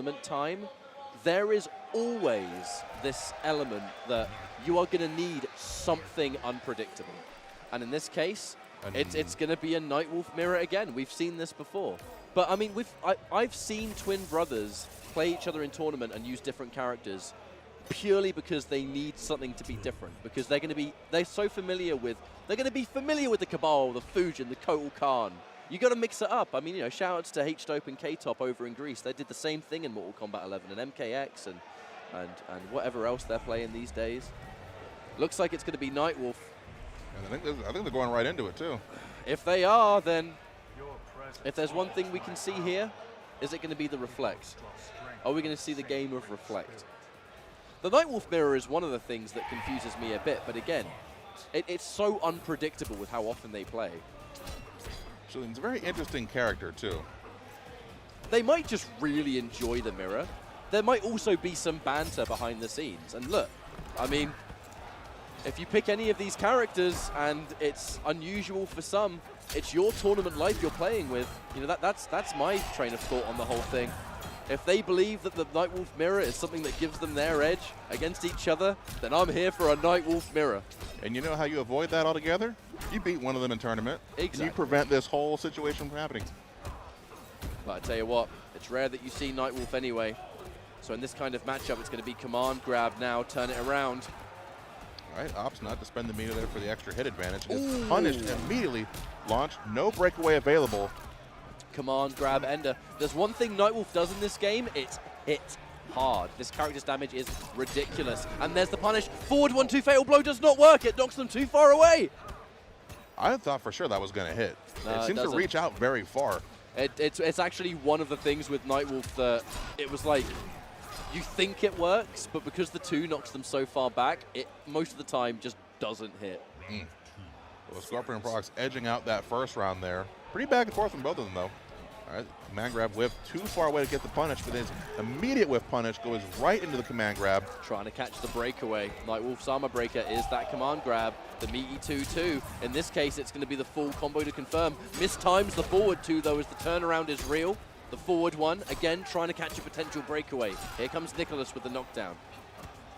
tournament time, there is always this element that you are going to need something unpredictable. And in this case, it's going to be a Nightwolf mirror again. We've seen this before. But I mean, I've seen twin brothers play each other in tournament and use different characters purely because they need something to be different. Because they're going to be, they're going to be familiar with the Cabal, the Fujin, the Kotal Khan. You got to mix it up. I mean, you know, shout outs to H-Dope and K-Top over in Greece. They did the same thing in Mortal Kombat 11 and MK11 and whatever else they're playing these days. Looks like it's going to be Nightwolf. And I think they're going right into it too. If they are, then if there's one thing we can see here, is it going to be the Reflect? Are we going to see the game of Reflect? The Nightwolf mirror is one of the things that confuses me a bit, but again, it's so unpredictable with how often they play. Julian's a very interesting character too. They might just really enjoy the mirror. There might also be some banter behind the scenes. And look, I mean, if you pick any of these characters and it's unusual for some, it's your tournament life you're playing with. You know, that's my train of thought on the whole thing. If they believe that the Nightwolf mirror is something that gives them their edge against each other, then I'm here for a Nightwolf mirror. And you know how you avoid that altogether? You beat one of them in tournament. Exactly. And you prevent this whole situation from happening. But I tell you what, it's rare that you see Nightwolf anyway. So in this kind of matchup, it's going to be command grab now, turn it around. All right, Ops not to spend the meter there for the extra hit advantage. Is punished immediately. Launch, no breakaway available. Command grab ender. There's one thing Nightwolf does in this game, it's hit hard. This character's damage is ridiculous. And there's the punish. Forward 1-2 fatal blow does not work. It knocks them too far away. I thought for sure that was going to hit. It seems to reach out very far. It's actually one of the things with Nightwolf that it was like, you think it works, but because the 2 knocks them so far back, it most of the time just doesn't hit. Well, Scorpionprocs edging out that first round there. Pretty back and forth from both of them, though. All right, command grab whiff, too far away to get the punish, but his immediate whiff punish goes right into the command grab. Trying to catch the breakaway. Nightwolf's armor breaker is that command grab. The meaty 2-2. In this case, it's going to be the full combo to confirm. Mistimes the forward 2, though, as the turnaround is real. The forward 1, again, trying to catch a potential breakaway. Here comes Nicolas with the knockdown.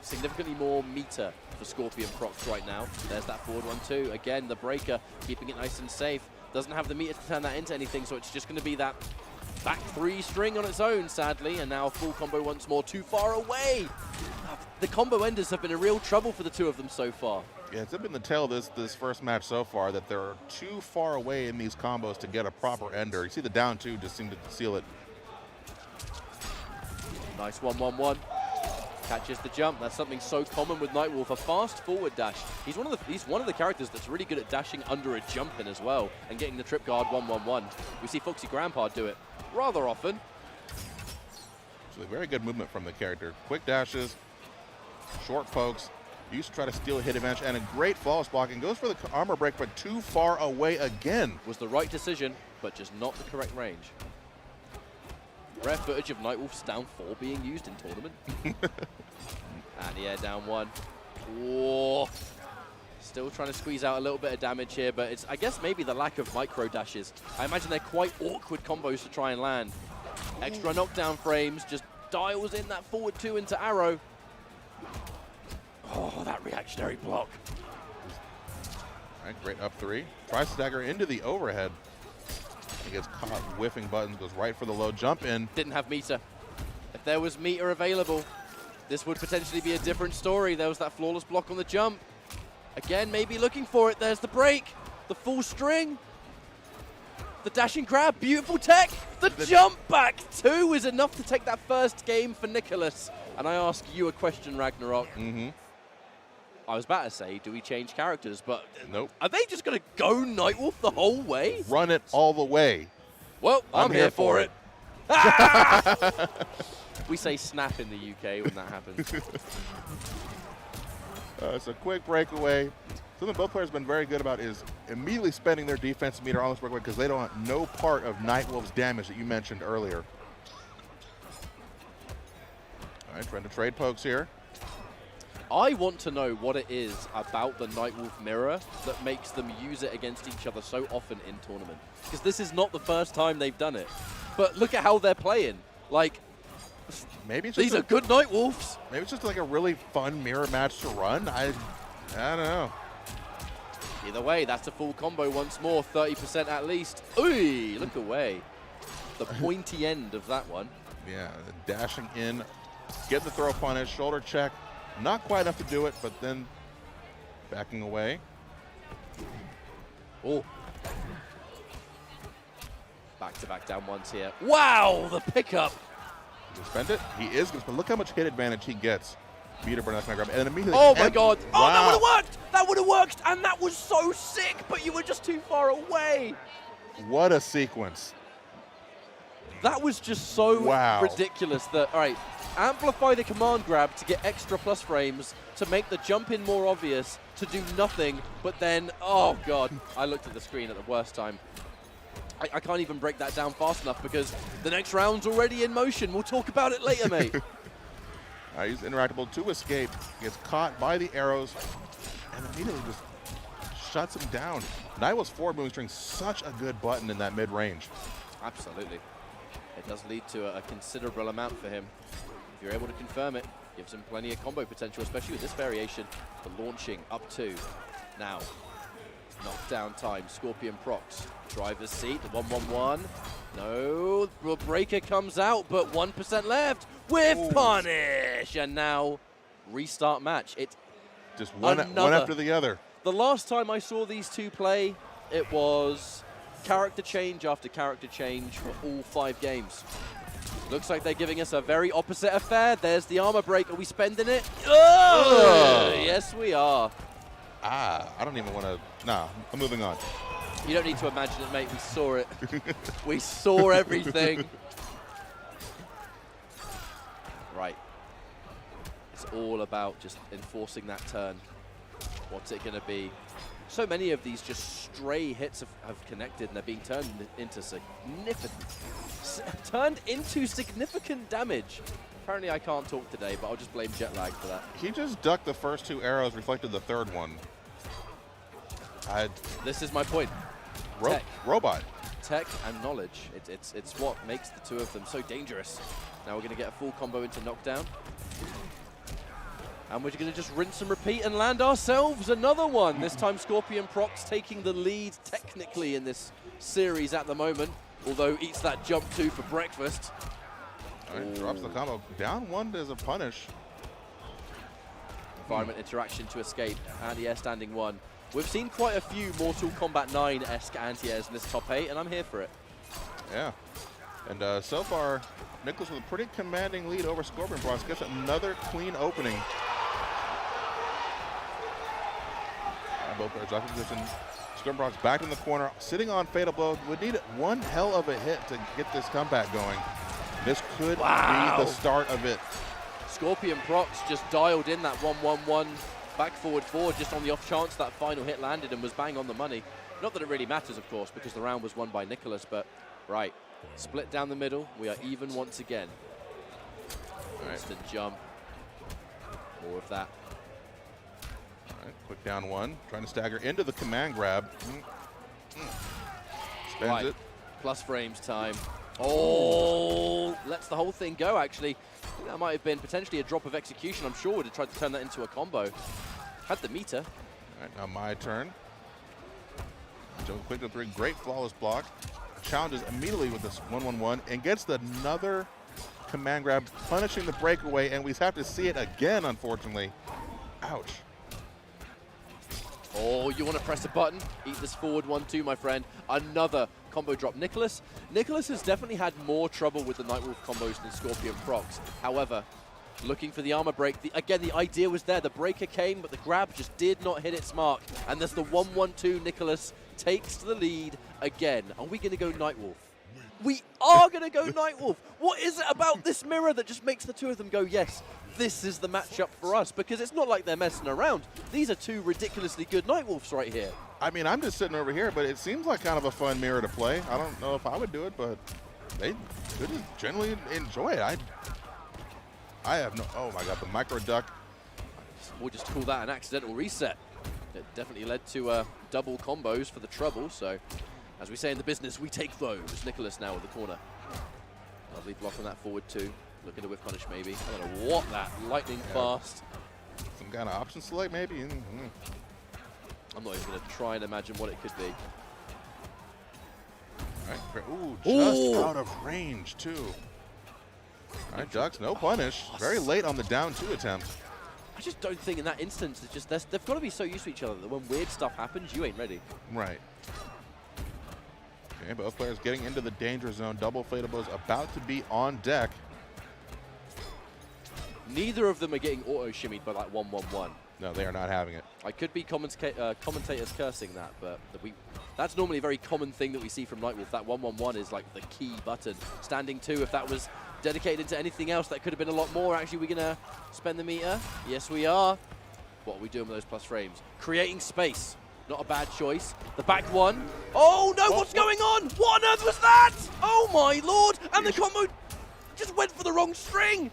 Significantly more meter for Scorpionprocs right now. There's that forward 1-2. Again, the breaker, keeping it nice and safe. Doesn't have the meter to turn that into anything, so it's just going to be that back 3 string on its own, sadly. And now a full combo once more, too far away. The combo enders have been a real trouble for the 2 of them so far. Yeah, it's been the tell of this first match so far that they're too far away in these combos to get a proper ender. You see the down 2 just seem to seal it. Nice 1-1-1. Catches the jump. That's something so common with Nightwolf, a fast forward dash. He's one of the characters that's really good at dashing under a jump in as well and getting the trip guard 1-1-1. We see Foxy Grandpa do it rather often. So very good movement from the character. Quick dashes, short pokes. Used to try to steal a hit advantage and a great flawless blocking. Goes for the armor break, but too far away again. Was the right decision, but just not the correct range. Rare footage of Nightwolf's down 4 being used in tournament. And yeah, down 1. Whoa. Still trying to squeeze out a little bit of damage here, but it's, I guess, maybe the lack of micro dashes. I imagine they're quite awkward combos to try and land. Extra knockdown frames, just dials in that forward 2 into arrow. Oh, that reactionary block. All right, great up 3. Tries to stagger into the overhead. He gets caught whiffing buttons, goes right for the low jump in. Didn't have meter. If there was meter available, this would potentially be a different story. There was that flawless block on the jump. Again, maybe looking for it. There's the break, the full string, the dashing grab, beautiful tech. The jump back 2 is enough to take that first game for Nicolas. And I ask you a question, Ragnarok. I was about to say, do we change characters? But nope. Are they just going to go Nightwolf the whole way? Run it all the way. Well, I'm here for it. We say snap in the UK when that happens. It's a quick breakaway. Something both players have been very good about is immediately spending their defensive meter on this breakaway because they don't want no part of Nightwolf's damage that you mentioned earlier. All right, trying to trade pokes here. I want to know what it is about the Nightwolf mirror that makes them use it against each other so often in tournament. Because this is not the first time they've done it. But look at how they're playing. Like, maybe it's just These are good Night Wolves. Maybe it's just like a really fun mirror match to run. I don't know. Either way, that's a full combo once more, 30% at least. Ooh, look away. The pointy end of that one. Yeah, dashing in, get the throw punish, shoulder check. Not quite enough to do it, but then backing away. Oh. Back-to-back down ones here. Wow, the pickup. Spend it. He is going to look how much hit advantage he gets. Beater, but that's not grab. And then immediately. Oh my god. Wow. Oh, that would have worked. That would have worked. And that was so sick, but you were just too far away. What a sequence. That was just so ridiculous that, all right, amplify the command grab to get extra plus frames, to make the jump in more obvious, to do nothing, but then, oh god, I looked at the screen at the worst time. I can't even break that down fast enough because the next round's already in motion. We'll talk about it later, mate. He's interactable to escape, gets caught by the arrows, and immediately just shuts him down. Niwell's forward moving string, such a good button in that mid-range. Absolutely. It does lead to a considerable amount for him. If you're able to confirm it, gives him plenty of combo potential, especially with this variation. The launching up to now. Knockdown time, Scorpionprocs. Driver's seat, 1-1-1. No, the breaker comes out, but 1% left with punish. And now, restart match. It's just one after the other. The last time I saw these two play, it was character change after character change for all 5 games. Looks like they're giving us a very opposite affair. There's the armor break. Are we spending it? Oh! Yes, we are. I don't even want to. Nah, I'm moving on. You don't need to imagine it, mate. We saw it. We saw everything. Right. It's all about just enforcing that turn. What's it going to be? So many of these just stray hits have connected, and they're being turned into significant damage. Apparently I can't talk today, but I'll just blame jet lag for that. He just ducked the first 2 arrows, reflected the third one. This is my point. Robot. Tech and knowledge. It's what makes the two of them so dangerous. Now we're going to get a full combo into knockdown. And we're going to just rinse and repeat and land ourselves another one. This time Scorpionprocs taking the lead technically in this series at the moment, although eats that jump 2 for breakfast. All right, drops the combo. Down 1 as a punish. Environment interaction to escape. Anti-air standing 1. We've seen quite a few Mortal Kombat 9-esque anti-airs in this top 8, and I'm here for it. Yeah. And so far, Nicolas with a pretty commanding lead over Scorpionprocs. Gets another clean opening. Both players off position. Scorpionprocs back in the corner, sitting on Fatal Blow. Would need one hell of a hit to get this comeback going. This could be the start of it. Scorpionprocs just dialed in that 1-1-1 back forward forward just on the off chance that final hit landed and was bang on the money. Not that it really matters, of course, because the round was won by Nicolas, but right. Split down the middle. We are even once again. Instant jump. More of that. All right, quick down 1. Trying to stagger into the command grab. Spends it. Plus frames time. Oh, lets the whole thing go, actually. I think that might have been potentially a drop of execution. I'm sure would have tried to turn that into a combo. Had the meter. All right, now my turn. Joe quick to 3. Great flawless block. Challenges immediately with this 1-1-1 and gets another command grab, punishing the breakaway, and we have to see it again, unfortunately. Ouch. Oh, you want to press a button? Eat this forward 1-2, my friend. Another combo drop. Nicolas has definitely had more trouble with the Nightwolf combos than Scorpionprocs. However, looking for the armor break. Again, the idea was there. The breaker came, but the grab just did not hit its mark. And there's the 1-1-2. Nicolas takes the lead again. Are we going to go Nightwolf? We are going to go Nightwolf. What is it about this mirror that just makes the two of them go, yes, this is the matchup for us? Because it's not like they're messing around. These are 2 ridiculously good Nightwolves right here. I mean, I'm just sitting over here, but it seems like kind of a fun mirror to play. I don't know if I would do it, but they could just generally enjoy it. I have no, oh my God, the micro duck. We'll just call that an accidental reset. It definitely led to double combos for the trouble, so as we say in the business, we take those. Nicolas now in the corner. Lovely block on that forward 2. Looking to whip punish maybe. I don't know what that lightning fast. Some kind of option select maybe. I'm not even going to try and imagine what it could be. All right. Ooh, just out of range too. All right, Ducks, no punish. Very late on the down 2 attempt. I just don't think in that instance, it's just they've got to be so used to each other that when weird stuff happens, you ain't ready. Right. Okay, both players getting into the danger zone. Double Fatables about to be on deck. Neither of them are getting auto-shimmied by like 1-1-1. No, they are not having it. I could be commentators cursing that, but that's normally a very common thing that we see from Nightwolf. That 1-1-1 is like the key button. Standing 2, if that was dedicated to anything else, that could have been a lot more. Actually, we're going to spend the meter. Yes, we are. What are we doing with those plus frames? Creating space. Not a bad choice. The back one. Oh, no, what's going on? What on earth was that? Oh, my Lord. And the combo just went for the wrong string.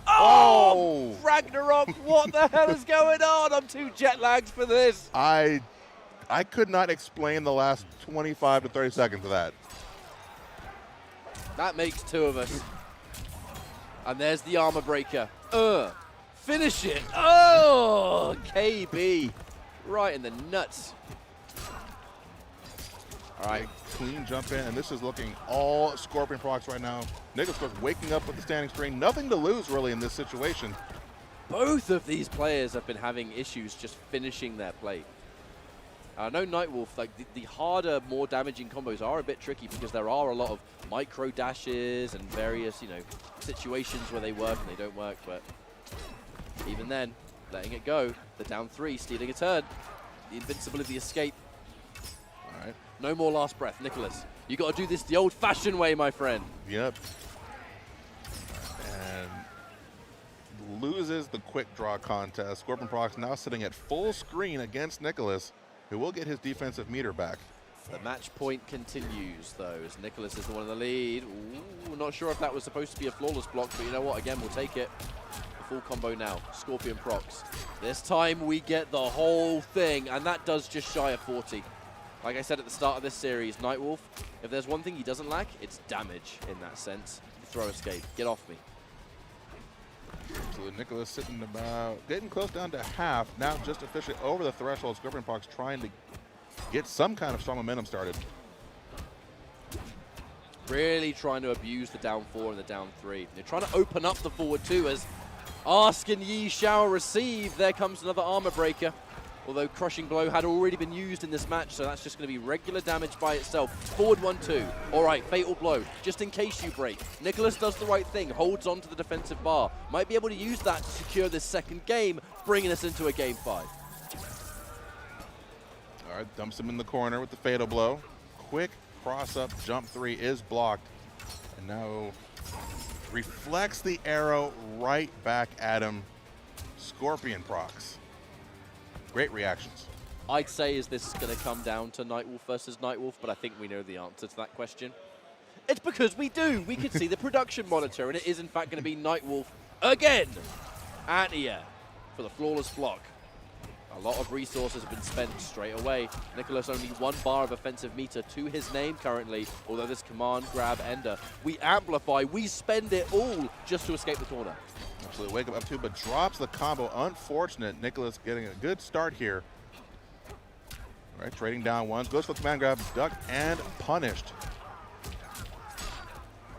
Oh, Ragnarok, what the hell is going on? I'm too jet lagged for this. I could not explain the last 25 to 30 seconds of that. That makes 2 of us. And there's the armor breaker. Finish it. Oh, KB. Right in the nuts. All right. Clean jump in, and this is looking all Scorpionprocs right now. Nicolas waking up with the standing string. Nothing to lose, really, in this situation. Both of these players have been having issues just finishing their play. I know Nightwolf, like the harder, more damaging combos are a bit tricky because there are a lot of micro dashes and various, situations where they work and they don't work, but even then, letting it go. The down 3, stealing a turn. The invincibility escape. All right. No more last breath. Nicolas, you got to do this the old-fashioned way, my friend. Yep. And loses the quick draw contest. Scorpionprocs now sitting at full screen against Nicolas, who will get his defensive meter back. The match point continues, though, as Nicolas is the one in the lead. Ooh, not sure if that was supposed to be a flawless block, but you know what? Again, we'll take it. The full combo now. Scorpionprocs. This time we get the whole thing, and that does just shy of 40. Like I said at the start of this series, Nightwolf, if there's one thing he doesn't lack, it's damage in that sense. Throw escape. Get off me. So Nicolas sitting about, getting close down to half. Now just officially over the threshold. Scorpionprocs trying to get some kind of strong momentum started. Really trying to abuse the down 4 and the down 3. They're trying to open up the forward 2 as ask and ye shall receive. There comes another armor breaker. Although Crushing Blow had already been used in this match, so that's just going to be regular damage by itself. Forward 1-2. All right, Fatal Blow, just in case you break. Nicolas does the right thing, holds on to the defensive bar. Might be able to use that to secure this second game, bringing us into a game 5. All right, dumps him in the corner with the Fatal Blow. Quick cross-up, jump 3 is blocked. And now reflects the arrow right back at him. Scorpionprocs. Great reactions. I'd say is this going to come down to Nightwolf versus Nightwolf, but I think we know the answer to that question. It's because we do. We could see the production monitor, and it is in fact going to be Nightwolf again. Antia for the flawless block. A lot of resources have been spent straight away. Nicolas only 1 bar of offensive meter to his name currently, although this command grab ender. We amplify, we spend it all just to escape the corner. Absolutely, wake up 2, but drops the combo. Unfortunate. Nicolas getting a good start here. All right, trading down ones. Goes for the command grab, duck, and punished.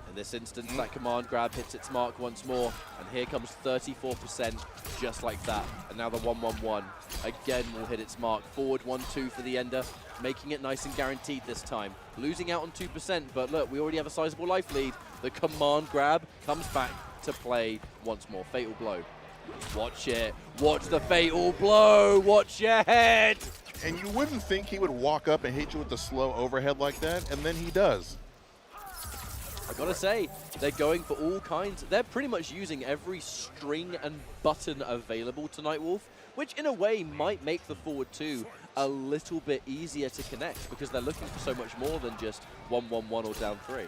In this instance, that command grab hits its mark once more, and here comes 34%, just like that. And now the 1-1-1 again will hit its mark. Forward 1-2 for the ender, making it nice and guaranteed this time. Losing out on 2%, but look, we already have a sizable life lead. The command grab comes back to play once more. Fatal Blow. Watch it. Watch the Fatal Blow. Watch your head. And you wouldn't think he would walk up and hit you with the slow overhead like that, and then he does. I gotta say, they're going for all kinds. They're pretty much using every string and button available to Nightwolf, which in a way might make the forward 2 a little bit easier to connect because they're looking for so much more than just 1-1-1 or down 3.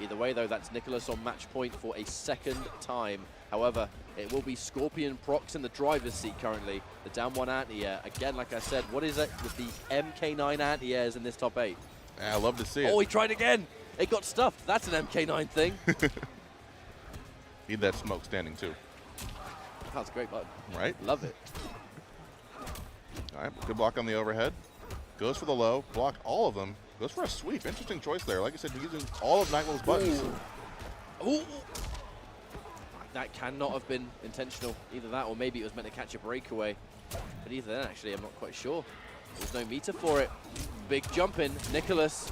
Either way, though, that's Nicolas on match point for a second time. However, it will be Scorpionprocs in the driver's seat currently. The down 1 anti-air. Again, like I said, what is it with the MK9 anti-airs in this top 8? I love to see it. Oh, he tried again. It got stuffed. That's an MK9 thing. Need that smoke standing too. That's a great button. Right? Love it. All right, good block on the overhead. Goes for the low, blocked all of them. Goes for a sweep. Interesting choice there. Like I said, using all of Nightwolf's buttons. Ooh. That cannot have been intentional. Either that or maybe it was meant to catch a breakaway. But either then, actually, I'm not quite sure. There's no meter for it. Big jump in. Nicolas.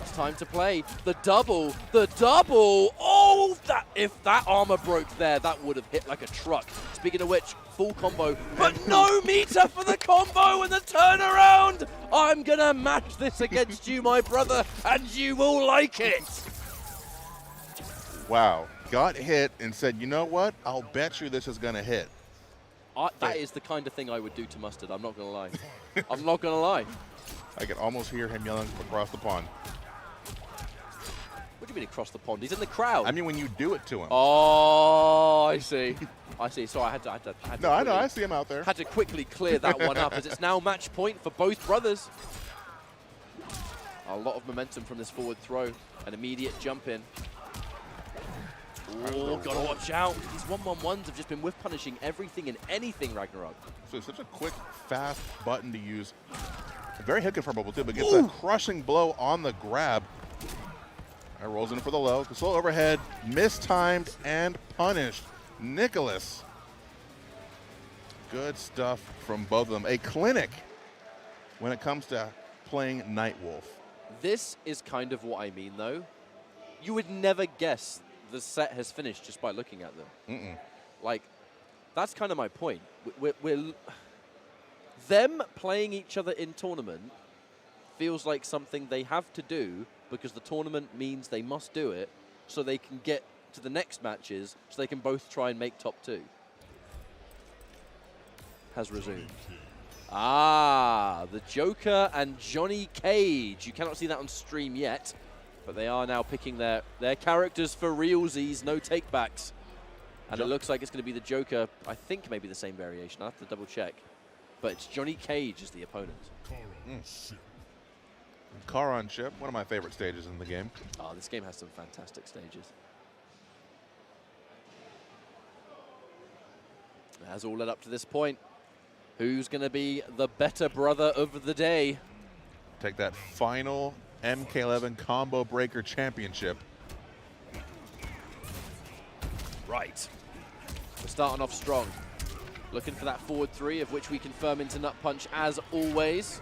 It's time to play. The double. The double. Oh, if that armor broke there, that would have hit like a truck. Speaking of which, full combo, but no meter for the combo and the turnaround. I'm going to match this against you, my brother, and you will like it. Wow. Got hit and said, you know what? I'll bet you this is going to hit. That is the kind of thing I would do to Mustard. I'm not going to lie. I'm not going to lie. I can almost hear him yelling from across the pond. What do you mean across the pond? He's in the crowd. I mean when you do it to him. Oh, I see. I see. Sorry, I had to no, I know. I see him out there. Had to quickly clear that one up as it's now match point for both brothers. A lot of momentum from this forward throw. An immediate jump in. Oh, gotta watch out. These 1-1-1s have just been whiff punishing everything and anything, Ragnarok. So it's such a quick, fast button to use. Very hit confirmable too, but gets a crushing blow on the grab. Rolls in for the low. Slow overhead, mistimed and punished. Nicolas. Good stuff from both of them. A clinic when it comes to playing Nightwolf. This is kind of what I mean, though. You would never guess the set has finished just by looking at them. Like, that's kind of my point. Them playing each other in tournament feels like something they have to do because the tournament means they must do it so they can get to the next matches so they can both try and make top 2. Has resumed. Ah, the Joker and Johnny Cage. You cannot see that on stream yet, but they are now picking their characters for realsies, no takebacks. And it looks like it's going to be the Joker, I think maybe the same variation. I'll have to double check. But it's Johnny Cage as the opponent. Car on ship, one of my favorite stages in the game. Oh, this game has some fantastic stages. It has all led up to this point. Who's going to be the better brother of the day? Take that final MK11 Combo Breaker Championship. Right. We're starting off strong. Looking for that forward 3, of which we confirm into Nut Punch as always.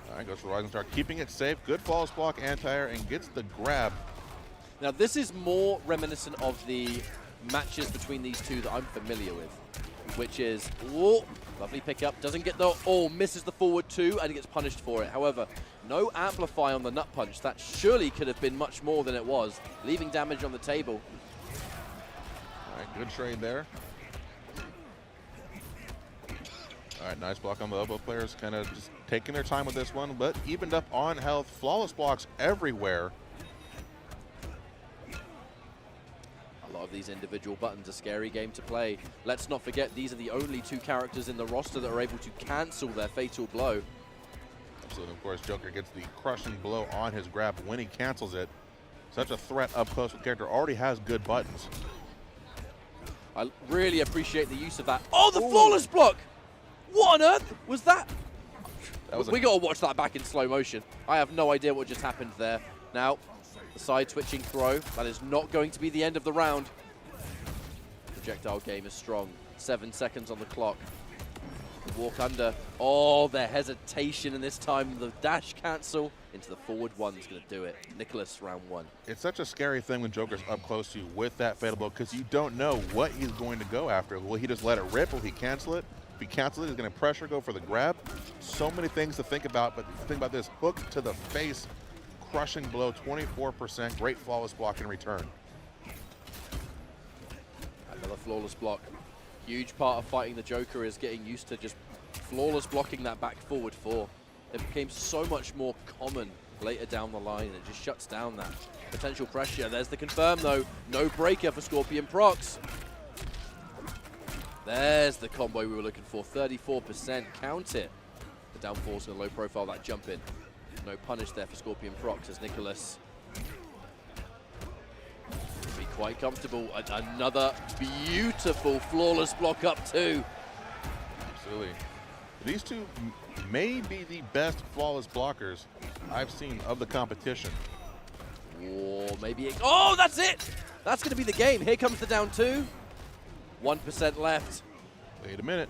All right, goes for Rising Star, keeping it safe. Good false block, anti-air, and gets the grab. Now, this is more reminiscent of the matches between these two that I'm familiar with, which is, oh, lovely pickup. Doesn't get the, misses the forward 2, and he gets punished for it. However, no amplify on the Nut Punch. That surely could have been much more than it was, leaving damage on the table. All right, good trade there. All right, nice block on the elbow. Players kind of just taking their time with this one, but evened up on health. Flawless blocks everywhere. A lot of these individual buttons, a scary game to play. Let's not forget, these are the only 2 characters in the roster that are able to cancel their fatal blow. Absolutely, of course, Joker gets the crushing blow on his grab when he cancels it. Such a threat up close with the character, already has good buttons. I really appreciate the use of that. Oh, the flawless block! What on earth was that? We got to watch that back in slow motion. I have no idea what just happened there. Now, the side switching throw. That is not going to be the end of the round. Projectile game is strong. 7 seconds on the clock. The walk under. Oh, their hesitation, and this time the dash cancel into the forward 1 is going to do it. Nicolas, round 1. It's such a scary thing when Joker's up close to you with that fatal blow because you don't know what he's going to go after. Will he just let it rip? Will he cancel it? If he cancels it, he's going to pressure go for the grab. So many things to think about, but think about this. Hook to the face, crushing blow, 24%. Great flawless block in return. Another flawless block. Huge part of fighting the Joker is getting used to just flawless blocking that back forward 4. It became so much more common later down the line, and it just shuts down that potential pressure. There's the confirm, though. No breaker for Scorpionprocs. There's the combo we were looking for. 34%. Count it. The down force and a low profile, that jump in. No punish there for Scorpionprocs as Nicolas quite comfortable. Another beautiful, flawless block up too. Absolutely. These two may be the best flawless blockers I've seen of the competition. Or maybe it, oh, that's it! That's going to be the game. Here comes the down 2. 1% left. Wait a minute.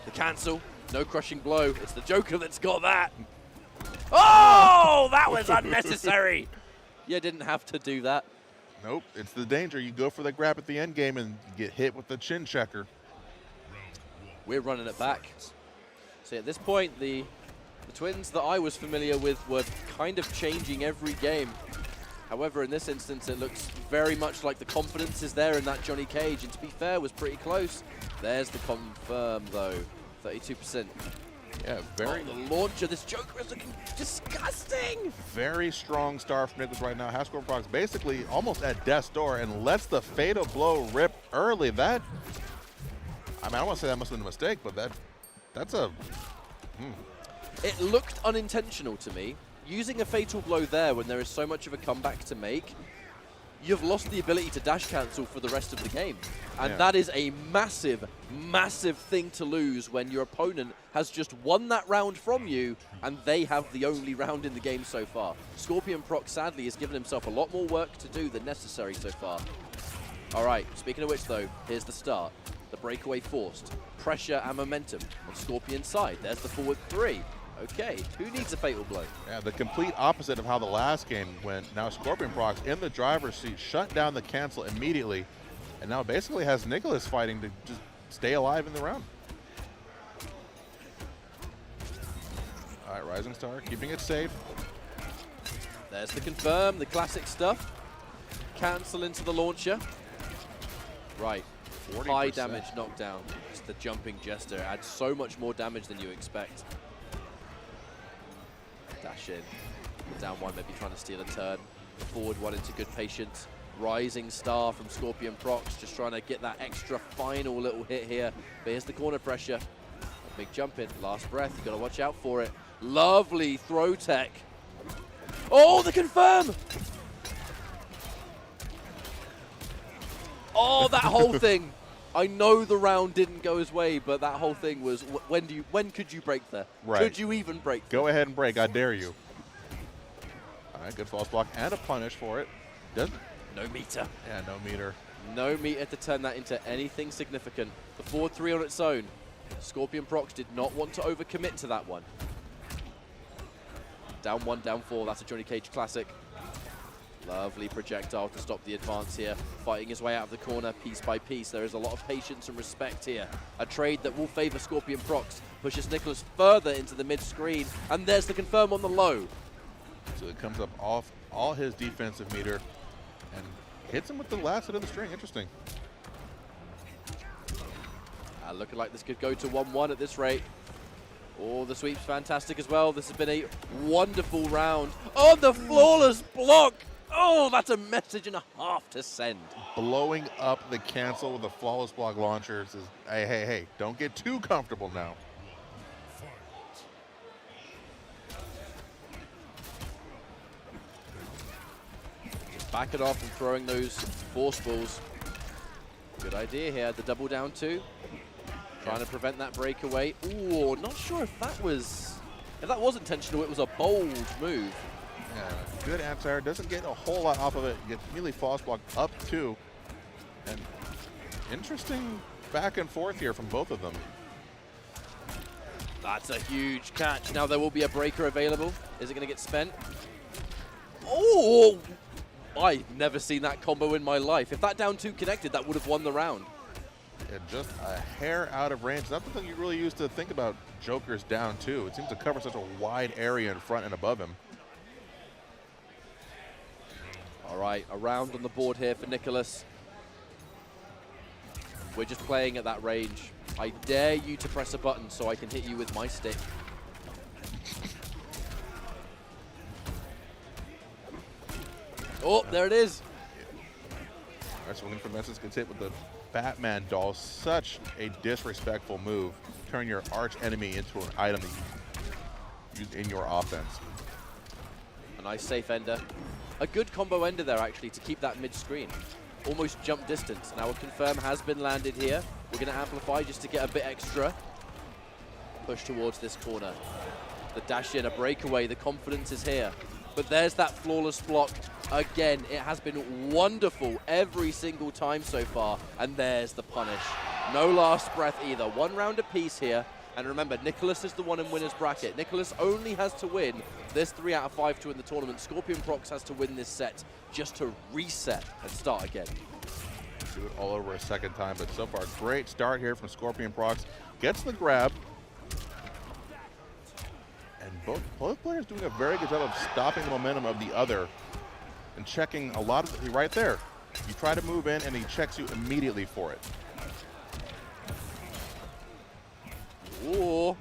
The cancel. No crushing blow. It's the Joker that's got that. Oh, that was unnecessary. You didn't have to do that. Nope, it's the danger. You go for the grab at the end game and get hit with the chin checker. We're running it back. See, at this point, the twins that I was familiar with were kind of changing every game. However, in this instance, it looks very much like the confidence is there in that Johnny Cage, and to be fair, was pretty close. There's the confirm, though. 32%. Yeah, very. Oh, the launcher. This Joker is looking disgusting. Very strong start from Nicolas right now. Has Scorpionprocs basically almost at death's door and lets the fatal blow rip early. That, I mean, I don't want to say that must have been a mistake, but that's a. It looked unintentional to me. Using a fatal blow there when there is so much of a comeback to make, you've lost the ability to dash cancel for the rest of the game. And that is a massive, massive thing to lose when your opponent has just won that round from you and they have the only round in the game so far. Scorpionprocs, sadly, has given himself a lot more work to do than necessary so far. All right, speaking of which, though, here's the start. The breakaway forced. Pressure and momentum on Scorpion's side. There's the forward 3. Okay, who needs a fatal blow? Yeah, the complete opposite of how the last game went. Now Scorpionprocs in the driver's seat, shut down the cancel immediately, and now basically has Nicolas fighting to just stay alive in the round. All right, Rising Star keeping it safe. There's the confirm, the classic stuff. Cancel into the launcher. Right, 40%. High damage knockdown. It's the jumping Jester. Adds so much more damage than you expect. Dash in. Down 1, maybe trying to steal a turn. Forward 1 into good patience. Rising Star from Scorpionprocs, just trying to get that extra final little hit here. But here's the corner pressure. A big jump in, last breath, you gotta watch out for it. Lovely throw tech. Oh, the confirm! Oh, that whole thing. I know the round didn't go his way, but that whole thing was, when could you break there? Right. Could you even break there? Go ahead and break, I dare you. All right, good false block and a punish for it. Doesn't. No meter. Yeah, no meter. No meter to turn that into anything significant. The forward 3 on its own. Scorpionprocs did not want to overcommit to that one. Down 1, down 4, that's a Johnny Cage classic. Lovely projectile to stop the advance here. Fighting his way out of the corner piece by piece. There is a lot of patience and respect here. A trade that will favor Scorpionprocs. Pushes Nicolas further into the mid-screen. And there's the confirm on the low. So it comes up off all his defensive meter and hits him with the last hit of the string. Interesting. Looking like this could go to 1-1 at this rate. Oh, the sweep's fantastic as well. This has been a wonderful round. Oh, the flawless block. Oh, that's a message and a half to send. Blowing up the cancel with a flawless block launcher says, hey, hey, hey, don't get too comfortable now. Just back it off and throwing those force balls. Good idea here, the double down 2. Trying to prevent that breakaway. Ooh, not sure if that was intentional, it was a bold move. Yeah, good anti-air. Doesn't get a whole lot off of it. Gets immediately false block up 2. And interesting back and forth here from both of them. That's a huge catch. Now there will be a breaker available. Is it going to get spent? Oh! I've never seen that combo in my life. If that down 2 connected, that would have won the round. Yeah, just a hair out of range. Not the thing you really used to think about Joker's down 2. It seems to cover such a wide area in front and above him. All right, a round on the board here for Nicolas. We're just playing at that range. I dare you to press a button so I can hit you with my stick. Oh, there it is. All right, so looking for Messes gets hit with the Batman doll. Such a disrespectful move. Turn your arch enemy into an item that you use in your offense. A nice safe ender. A good combo ender there, actually, to keep that mid-screen. Almost jump distance. Now a confirm has been landed here. We're going to amplify just to get a bit extra. Push towards this corner. The dash in, a breakaway, the confidence is here. But there's that flawless block. Again, it has been wonderful every single time so far. And there's the punish. No last breath either. 1 round apiece here. And remember, Nicolas is the one in winner's bracket. Nicolas only has to win this 3 out of 5 to win the tournament. Scorpionprocs has to win this set just to reset and start again. Do it all over a second time, but so far, great start here from Scorpionprocs. Gets the grab. And both players doing a very good job of stopping the momentum of the other and checking a lot of, right there. You try to move in and he checks you immediately for it. Ooh.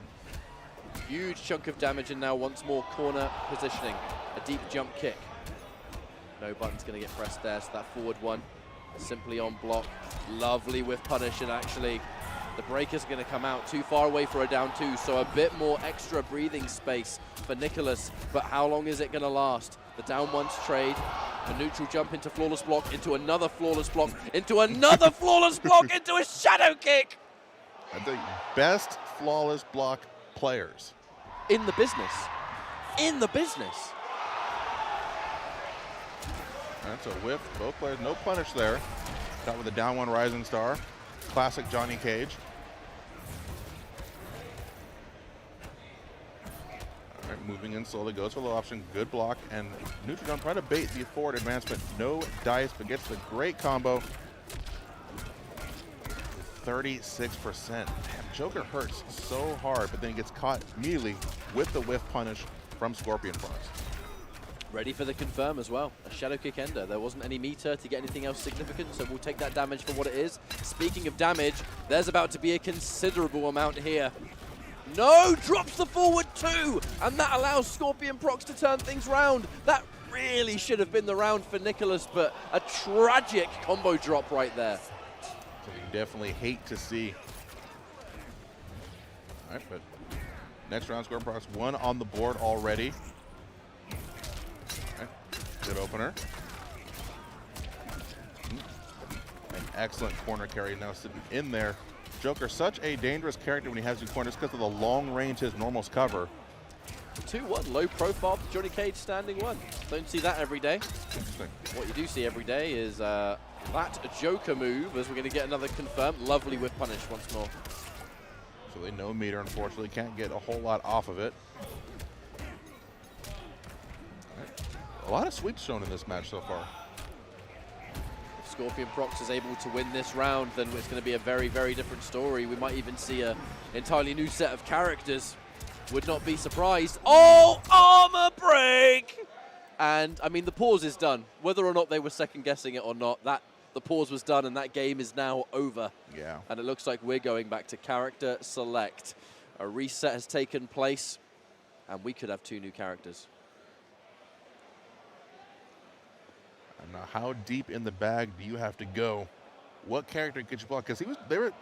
Huge chunk of damage, and now once more corner positioning. A deep jump kick. No button's going to get pressed there, so that forward one simply on block. Lovely with punish, and actually the breaker's going to come out too far away for a down 2, so a bit more extra breathing space for Nicolas, but how long is it going to last? The down 1's trade, a neutral jump into flawless block, into another flawless block, into another flawless block, into a shadow kick! The best flawless block players in the business. In the business. That's a whiff. Both players, no punish there. Got with a down 1 rising star. Classic Johnny Cage. All right, moving in slowly, goes for the low option. Good block, and neutral jump trying to bait the forward advancement. No dice, but gets the great combo. 36%. Damn, Joker hurts so hard, but then he gets caught immediately with the whiff punish from Scorpionprocs. Ready for the confirm as well. A shadow kick ender. There wasn't any meter to get anything else significant, so we'll take that damage for what it is. Speaking of damage, there's about to be a considerable amount here. No! Drops the forward 2! And that allows Scorpionprocs to turn things round. That really should have been the round for Nicolas, but a tragic combo drop right there. So you definitely hate to see. All right, but next round, Scorpionprocs 1 on the board already. All right, good opener. An excellent corner carry now sitting in there. Joker, such a dangerous character when he has you corners because of the long range his normals cover. 2-1, low profile, Johnny Cage standing 1. Don't see that every day. Interesting. What you do see every day is that Joker move, as we're going to get another confirm. Lovely with punish once more. So they know meter, unfortunately, can't get a whole lot off of it. Right. A lot of sweeps shown in this match so far. If Scorpionprocs is able to win this round, then it's going to be a very, very different story. We might even see an entirely new set of characters. Would not be surprised. Oh, armor break! And, I mean, the pause is done. Whether or not they were second-guessing it or not, the pause was done, and that game is now over. Yeah. And it looks like we're going back to character select. A reset has taken place, and we could have 2 new characters. And now, how deep in the bag do you have to go? What character could you block? Because the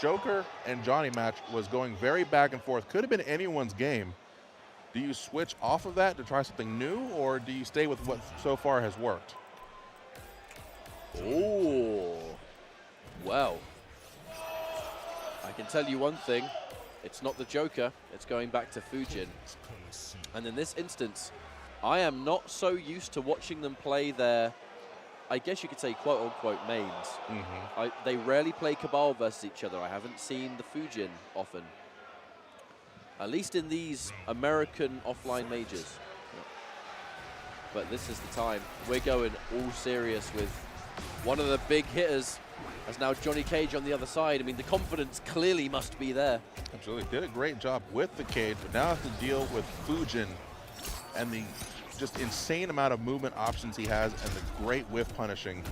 Joker and Johnny match was going very back and forth. Could have been anyone's game. Do you switch off of that to try something new, or do you stay with what so far has worked? Oh, well, I can tell you one thing. It's not the Joker. It's going back to Fujin. And in this instance, I am not so used to watching them play their, I guess you could say, quote-unquote mains. Mm-hmm. They rarely play Cabal versus each other. I haven't seen the Fujin often. At least in these American offline majors. But this is the time. We're going all serious with one of the big hitters. As now Johnny Cage on the other side. I mean, the confidence clearly must be there. Absolutely. Did a great job with the cage, but now has to deal with Fujin and the just insane amount of movement options he has and the great whiff punishing.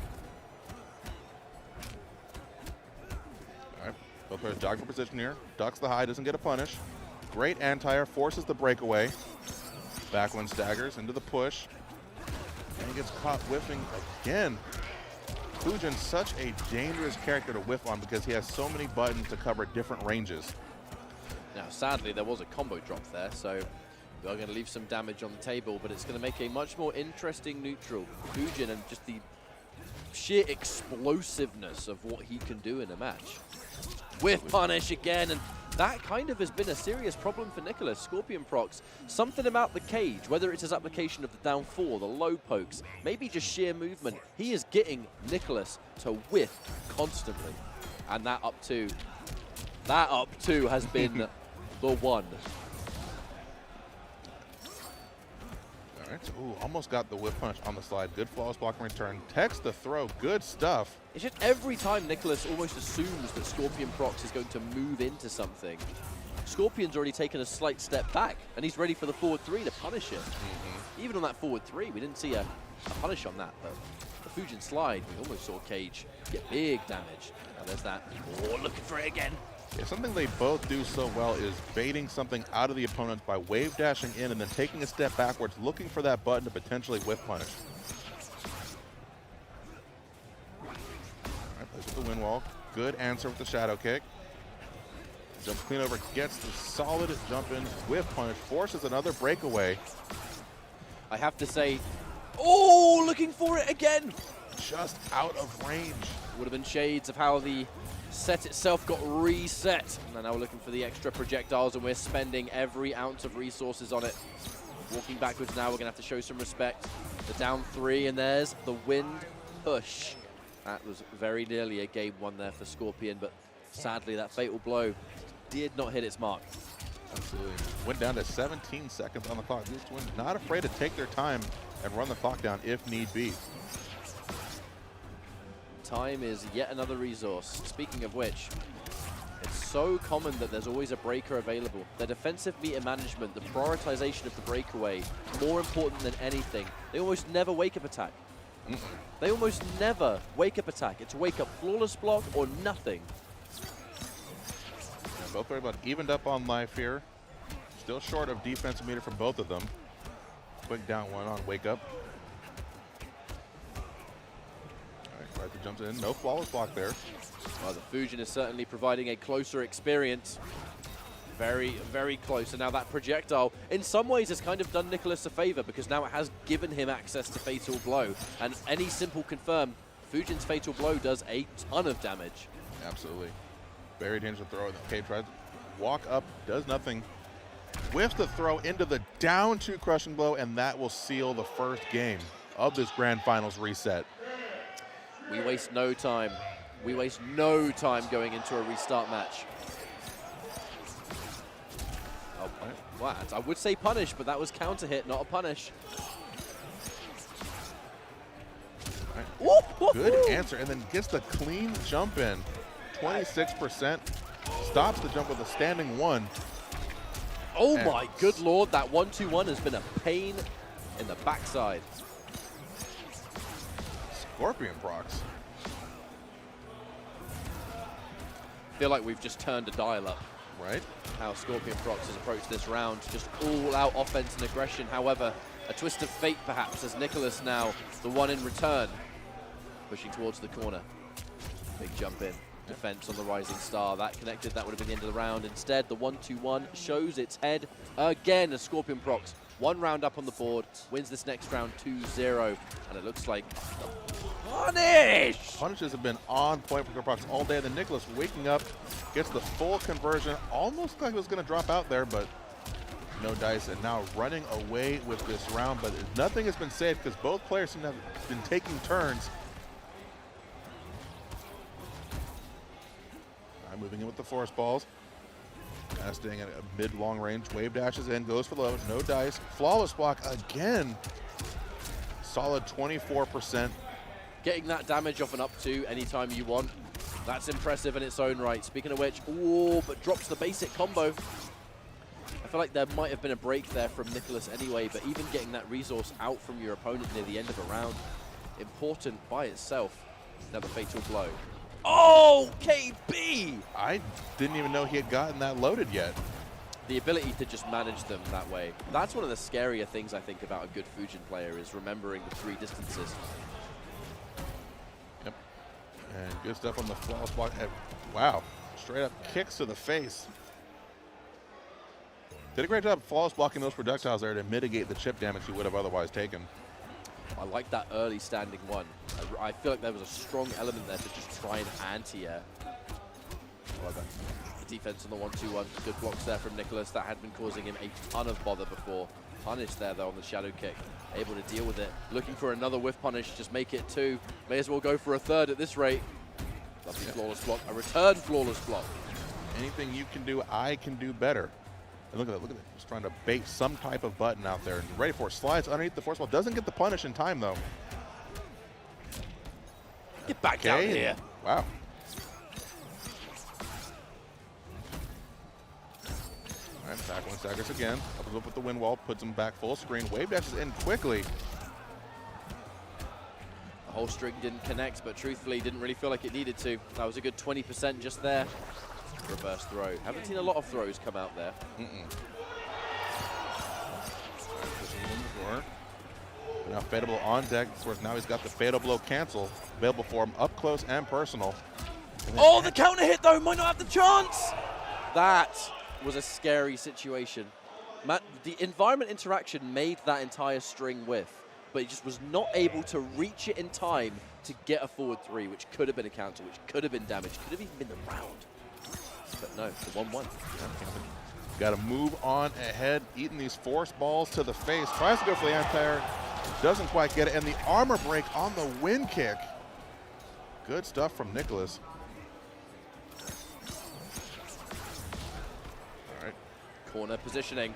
All right, both players dodge for position here. Ducks the high, doesn't get a punish. Great anti-air, forces the breakaway. Back one staggers into the push. And he gets caught whiffing again. Fujin's such a dangerous character to whiff on because he has so many buttons to cover different ranges. Now, sadly, there was a combo drop there, so We are going to leave some damage on the table, but it's going to make a much more interesting neutral. Fujin and just the sheer explosiveness of what he can do in a match. With punish again, and that kind of has been a serious problem for Nicolas. Scorpionprocs, something about the cage, whether it's his application of the down 4, the low pokes, maybe just sheer movement, he is getting Nicolas to whiff constantly. And that up 2 has been the one. All right, ooh, almost got the whip punch on the slide. Good flawless block and return. Text the throw, good stuff. It's just every time Nicolas almost assumes that Scorpionprocs is going to move into something, Scorpion's already taken a slight step back, and he's ready for the forward 3 to punish it. Even on that forward 3, we didn't see a punish on that, but the Fujin slide, we almost saw Cage get big damage. Now there's that. Oh, looking for it again. Yeah, something they both do so well is baiting something out of the opponent by wave dashing in and then taking a step backwards, looking for that button to potentially whiff punish. All right, plays with the wind wall. Good answer with the shadow kick. Jump clean over, gets the solid jump in, whiff punish, forces another breakaway. I have to say, oh, looking for it again. Just out of range. Would have been shades of how the set itself got reset. And now we're looking for the extra projectiles, and we're spending every ounce of resources on it. Walking backwards now, we're going to have to show some respect. The down 3, and there's the wind push. That was very nearly a game 1 there for Scorpion, but sadly that fatal blow did not hit its mark. Absolutely. Went down to 17 seconds on the clock. These twins not afraid to take their time and run the clock down if need be. Time is yet another resource. Speaking of which, it's so common that there's always a breaker available. The defensive meter management, the prioritization of the breakaway, more important than anything. They almost never wake up attack. They almost never wake up attack. It's wake up flawless block or nothing. Yeah, both very much evened up on life here. Still short of defensive meter from both of them. Quick down 1 on wake up. Right, the jumps in, no flawless block there. Well, the Fujin is certainly providing a closer experience. Very, very close. And now that projectile, in some ways, has kind of done Nicolas a favor, because now it has given him access to Fatal Blow. And any simple confirm, Fujin's Fatal Blow does a ton of damage. Absolutely. Very dangerous throw. Okay, tries walk up, does nothing. Whiffs the throw into the down 2 crushing blow, and that will seal the first game of this grand finals reset. We waste no time. We waste no time going into a restart match. Oh, wow. I would say punish, but that was counter hit, not a punish. Right. Good answer, and then gets the clean jump in. 26%. Stops the jump with a standing 1. Oh my good lord, that 1-2-1 has been a pain in the backside. Scorpionprocs. Feel like we've just turned a dial up. Right. How Scorpionprocs has approached this round, just all out offense and aggression. However, a twist of fate perhaps, as Nicolas now the one in return, pushing towards the corner. Big jump in. Defense on the Rising Star. That connected, that would have been the end of the round. Instead, the 1-2-1 shows its head again as Scorpionprocs, 1 round up on the board, wins this next round 2-0. And it looks like punish! Punishes have been on point for Scorpionprocs all day. Then Nicolas waking up, gets the full conversion. Almost like it was going to drop out there, but no dice. And now running away with this round, but nothing has been saved because both players seem to have been taking turns. Moving in with the force balls. Staying at a mid-long range. Wave dashes in, goes for low, no dice. Flawless block again. Solid 24%. Getting that damage off an up 2 anytime you want. That's impressive in its own right. Speaking of which, oh, but drops the basic combo. I feel like there might have been a break there from Nicolas anyway, but even getting that resource out from your opponent near the end of a round, important by itself. Now the fatal blow. Oh, KB! I didn't even know he had gotten that loaded yet. The ability to just manage them that way. That's one of the scarier things I think about a good Fujin player, is remembering the 3 distances. Yep. And good stuff on the flawless block. Wow. Straight up kicks to the face. Did a great job flawless blocking those projectiles there to mitigate the chip damage he would have otherwise taken. I like that early standing one. I feel like there was a strong element there to just try and anti-air. I like that. The defense on the 1-2-1. Good blocks there from Nicolas. That had been causing him a ton of bother before. Punished there, though, on the shadow kick. Able to deal with it. Looking for another whiff punish. Just make it 2. May as well go for a 3rd at this rate. Lovely flawless block. A return flawless block. Anything you can do, I can do better. And look at that, look at that. Just trying to bait some type of button out there. Ready for it. Slides underneath the force ball. Doesn't get the punish in time, though. Get back down here. Wow. All right, back one staggers again. Up with the wind wall, puts him back full screen. Wave dashes in quickly. The whole string didn't connect, but truthfully didn't really feel like it needed to. That was a good 20% just there. Reverse throw. Haven't seen a lot of throws come out there. Now fadeable on deck. Of course, now he's got the fatal blow cancel available for him up close and personal. Oh, the counter hit though might not have the chance. That was a scary situation. Matt, the environment interaction made that entire string whiff, but he just was not able to reach it in time to get a forward 3, which could have been a counter, which could have been damage, could have even been the round. But no, the 1-1. Got to move on ahead, eating these force balls to the face. Tries to go for the anti-air, doesn't quite get it, and the armor break on the wind kick. Good stuff from Nicolas. All right. Corner positioning.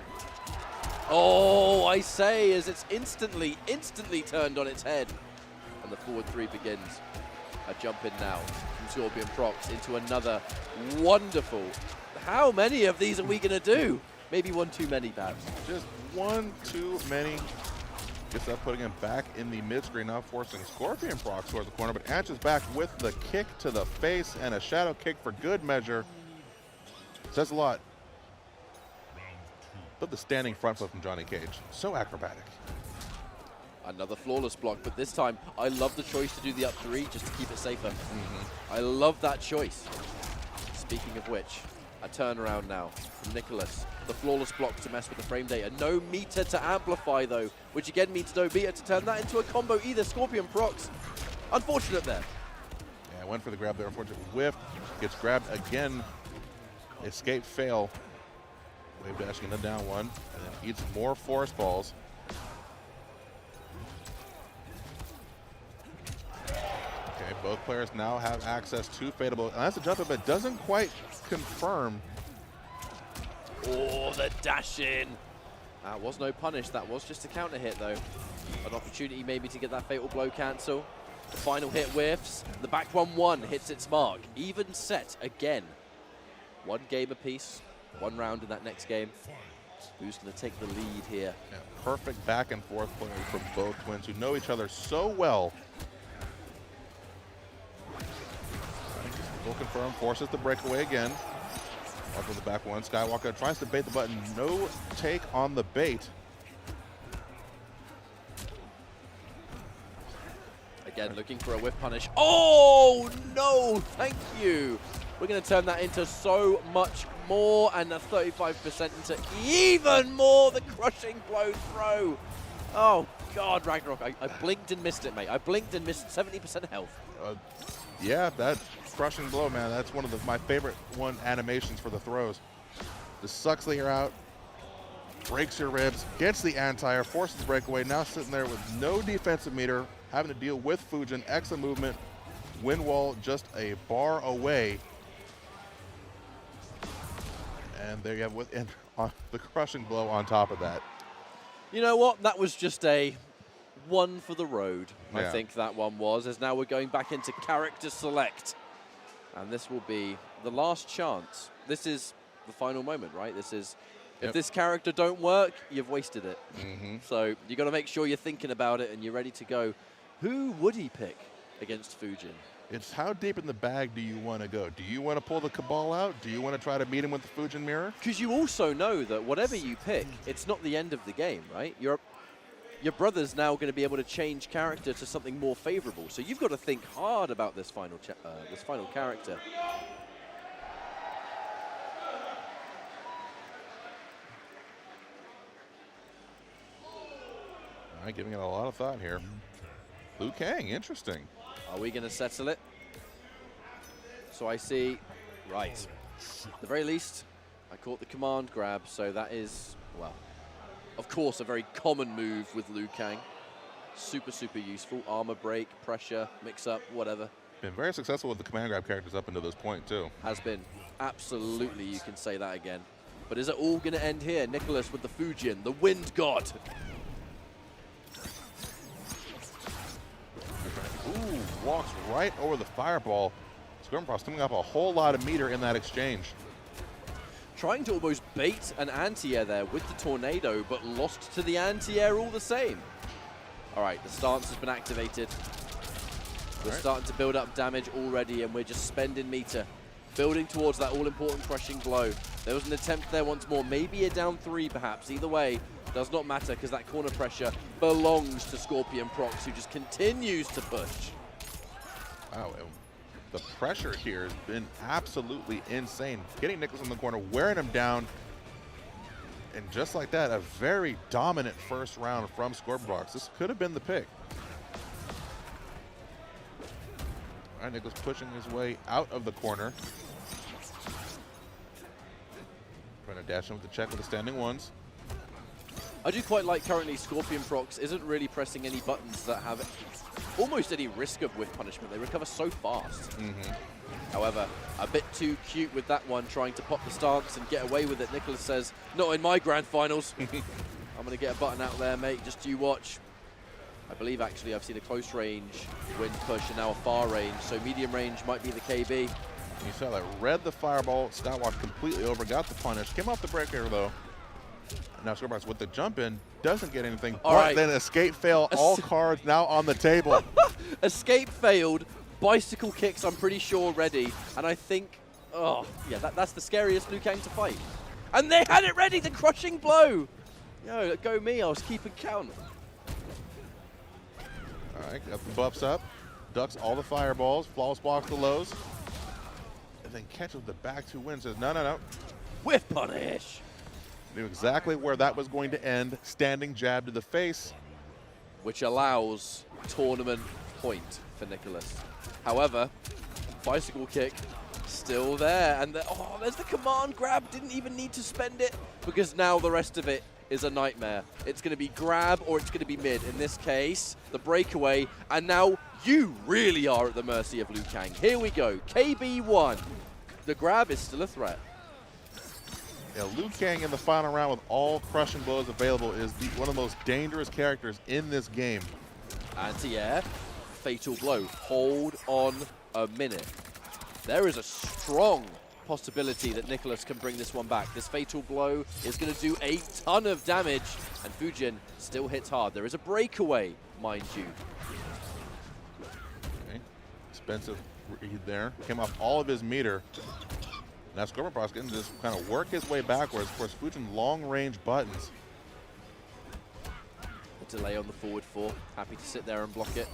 Oh, I say, as it's instantly turned on its head. And the forward 3 begins. A jump in now from Scorpionprocs into another wonderful. How many of these are we going to do? Maybe one too many, perhaps. Just one too many. Gets that putting him back in the mid-screen, now forcing Scorpionprocs towards the corner, but answers back with the kick to the face and a shadow kick for good measure. Says a lot. But the standing front flip from Johnny Cage, so acrobatic. Another flawless block, but this time I love the choice to do the up 3 just to keep it safer. I love that choice. Speaking of which, a turnaround now from Nicolas. The flawless block to mess with the frame data. No meter to amplify though, which again means no meter to turn that into a combo either. Scorpionprocs, unfortunate there. Yeah, went for the grab there, unfortunate whiff. Gets grabbed again. Escape fail. Wave dashing in the down one, and then eats more force balls. Okay, both players now have access to fadeable. And that's a jump up, but doesn't quite confirm. Oh, the dash in. That was no punish. That was just a counter hit, though. An opportunity maybe to get that fatal blow cancel. The final hit whiffs. The back 1-1 hits its mark. Even set again. One game apiece. One round in that next game. Who's going to take the lead here? Yeah, perfect back and forth play from both twins who know each other so well. Will confirm, forces the breakaway again. Up with the back one. Skywalker tries to bait the button. No take on the bait. Again, looking for a whiff punish. Oh, no, thank you. We're going to turn that into so much more, and a 35% into even more. The crushing blow throw. Oh, God, Ragnarok. I blinked and missed it, mate. I blinked and missed 70% health. Yeah, that crushing blow, man. That's one of my favorite animations for the throws. Just sucks the air out, breaks your ribs, gets the anti-air, forces the breakaway. Now sitting there with no defensive meter, having to deal with Fujin. Excellent movement. Wind wall just a bar away. And there you have the crushing blow on top of that. You know what? That was just a one for the road, yeah. I think that one was, as now we're going back into character select. And this will be the last chance. This is the final moment, right? This is, if this character don't work, you've wasted it. So you got to make sure you're thinking about it and you're ready to go. Who would he pick against Fujin? It's how deep in the bag do you want to go? Do you want to pull the Cabal out? Do you want to try to meet him with the Fujin mirror? Because you also know that whatever you pick, it's not the end of the game, right? Your brother's now going to be able to change character to something more favorable. So you've got to think hard about this final character. All right, giving it a lot of thought here. Liu Kang, interesting. Are we going to settle it? So I see, right. At the very least, I caught the command grab, so that is, well, of course, a very common move with Liu Kang. Super, super useful. Armor break, pressure, mix up, whatever. Been very successful with the command grab characters up until this point, too. Has been. Absolutely, you can say that again. But is it all going to end here? Nicolas with the Fujin, the wind god. Ooh, walks right over the fireball. Scorpionprocs coming up a whole lot of meter in that exchange. Trying to almost bait an anti-air there with the tornado, but lost to the anti-air all the same. All right, the stance has been activated. We're starting to build up damage already, and we're just spending meter. Building towards that all-important crushing blow. There was an attempt there once more, maybe a down 3 perhaps. Either way, does not matter because that corner pressure belongs to Scorpionprocs, who just continues to push. Wow, the pressure here has been absolutely insane. Getting Nicolas in the corner, wearing him down, and just like that, a very dominant first round from Scorpionprocs. This could have been the pick. All right, Nicolas pushing his way out of the corner. Trying to dash in with the check with the standing ones. I do quite like currently Scorpionprocs isn't really pressing any buttons that have almost any risk of whiff punishment. They recover so fast. However, a bit too cute with that one, trying to pop the stance and get away with it. Nicolas says, not in my grand finals. I'm going to get a button out there, mate. Just you watch. I believe, actually, I've seen a close range wind push and now a far range. So medium range might be the KB. You saw that. Read the fireball. Skywalk completely over. Got the punish. Came off the break here, though. Now Scorpionprocs with the jump in doesn't get anything. All right. Then escape fail. All cards now on the table. Escape failed. Bicycle kicks, I'm pretty sure, ready. And I think, oh, yeah, that's the scariest Liu Kang to fight. And they had it ready, the crushing blow. Yo, go me, I was keeping count. All right, got the buffs up. Ducks all the fireballs. Flawless blocks the lows. And then catches the back 2 wins. Says, no, no, no. Whiff punish. Knew exactly where that was going to end. Standing jab to the face. Which allows tournament point for Nicolas. However, bicycle kick still there. And oh, there's the command grab. Didn't even need to spend it because now the rest of it is a nightmare. It's going to be grab or it's going to be mid. In this case, the breakaway. And now you really are at the mercy of Liu Kang. Here we go. KB1. The grab is still a threat. Yeah, Liu Kang in the final round with all crushing blows available is one of the most dangerous characters in this game. Anti-air, fatal blow. Hold on a minute. There is a strong possibility that Nicolas can bring this one back. This fatal blow is going to do a ton of damage, and Fujin still hits hard. There is a breakaway, mind you. Okay. Expensive read there. Came off all of his meter. Now Scorpionprocs getting to just kind of work his way backwards. Of course, Fujin long-range buttons. A delay on the forward 4. Happy to sit there and block it.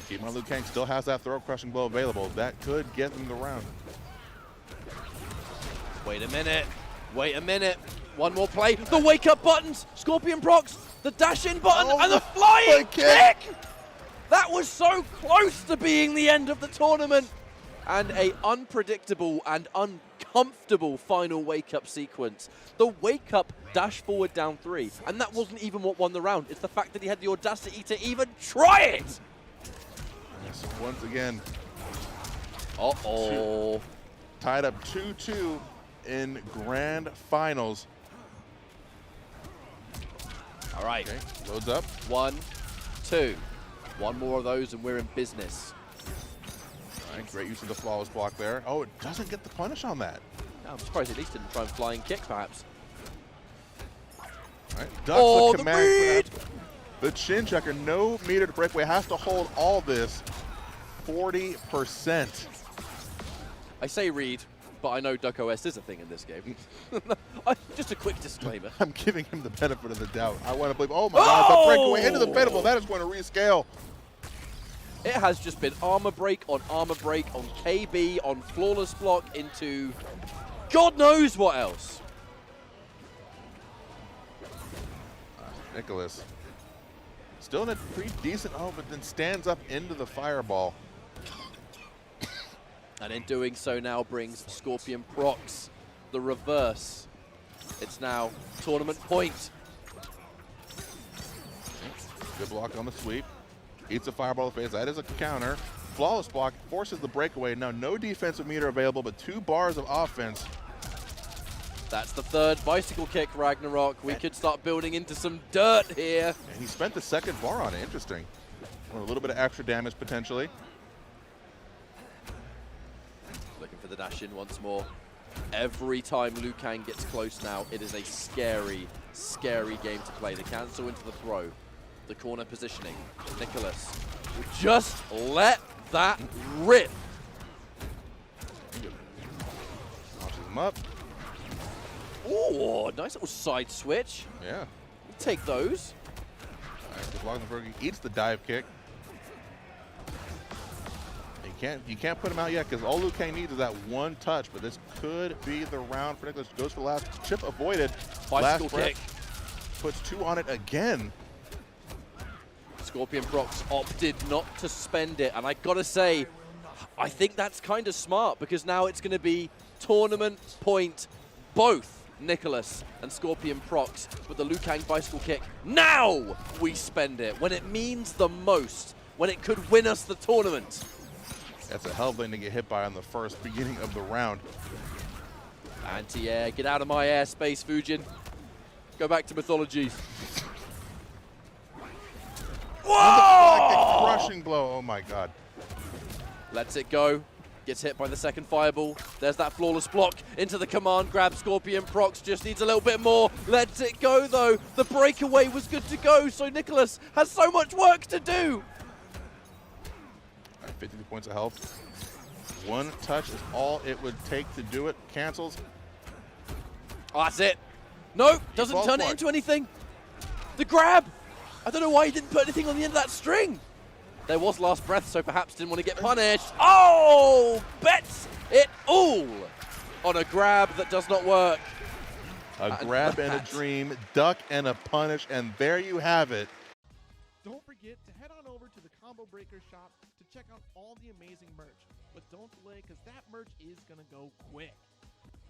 Keep on, Liu Kang still has that throw-crushing blow available. That could get them the round. Wait a minute. Wait a minute. One more play. The wake-up buttons. Scorpionprocs. The dash-in button and the flying kick. That was so close to being the end of the tournament. And a unpredictable and uncomfortable final wake-up sequence. The wake-up dash forward down 3. And that wasn't even what won the round. It's the fact that he had the audacity to even try it. Yes, once again. Uh-oh. Tied up 2-2 in grand finals. All right. Okay, loads up. 1, 2. One more of those and we're in business. All right, great use of the flawless block there. Oh, it doesn't get the punish on that. No, I'm surprised at least didn't try and flying kick, perhaps. All right, ducks the command grab. The chin checker, no meter to breakaway, has to hold all this. 40%. I say read, but I know Duck OS is a thing in this game. Just a quick disclaimer. I'm giving him the benefit of the doubt. I want to believe, oh my God, the breakaway into the pinnacle. That is going to rescale. It has just been armor break on KB, on flawless block into God knows what else. Nicolas Still in a pretty decent, oh, but then stands up into the fireball. And in doing so now brings Scorpionprocs the reverse. It's now tournament point. Good block on the sweep. Eats a fireball phase. That is a counter. Flawless block forces the breakaway. Now no defensive meter available, but 2 bars of offense. That's the third bicycle kick, Ragnarok. We could start building into some dirt here. And he spent the second bar on it. Interesting. A little bit of extra damage potentially. Looking for the dash in once more. Every time Liu Kang gets close now, it is a scary, scary game to play. The cancel into the throw. The corner positioning. Nicolas will just let that rip. Launches him up. Oh, nice little side switch. Yeah. We'll take those. All right, he eats the dive kick. You can't put him out yet because all Liu Kang needs is that one touch, but this could be the round for Nicolas. Goes for the last chip avoided. Bicycle last kick. Puts 2 on it again. Scorpionprocs opted not to spend it, and I gotta say, I think that's kind of smart because now it's going to be tournament point both Nicolas and Scorpionprocs with the Liu Kang bicycle kick. Now we spend it when it means the most, when it could win us the tournament. That's a hell of a thing to get hit by on the first beginning of the round. Anti-air, get out of my airspace, Fujin. Go back to mythologies. Whoa! Crushing blow, oh my god. Lets it go. Gets hit by the second fireball. There's that flawless block into the command grab. Scorpionprocs just needs a little bit more. Lets it go though. The breakaway was good to go, so Nicolas has so much work to do. 52 points of health. One touch is all it would take to do it. Cancels. Oh, that's it. No, doesn't turn it into anything. The grab. I don't know why he didn't put anything on the end of that string. There was last breath, so perhaps didn't want to get punished. Oh, bets it all on a grab that does not work. A grab and a dream, duck and a punish, and there you have it. Don't forget to head on over to the Combo Breaker shop to check out all the amazing merch. But don't delay, because that merch is going to go quick.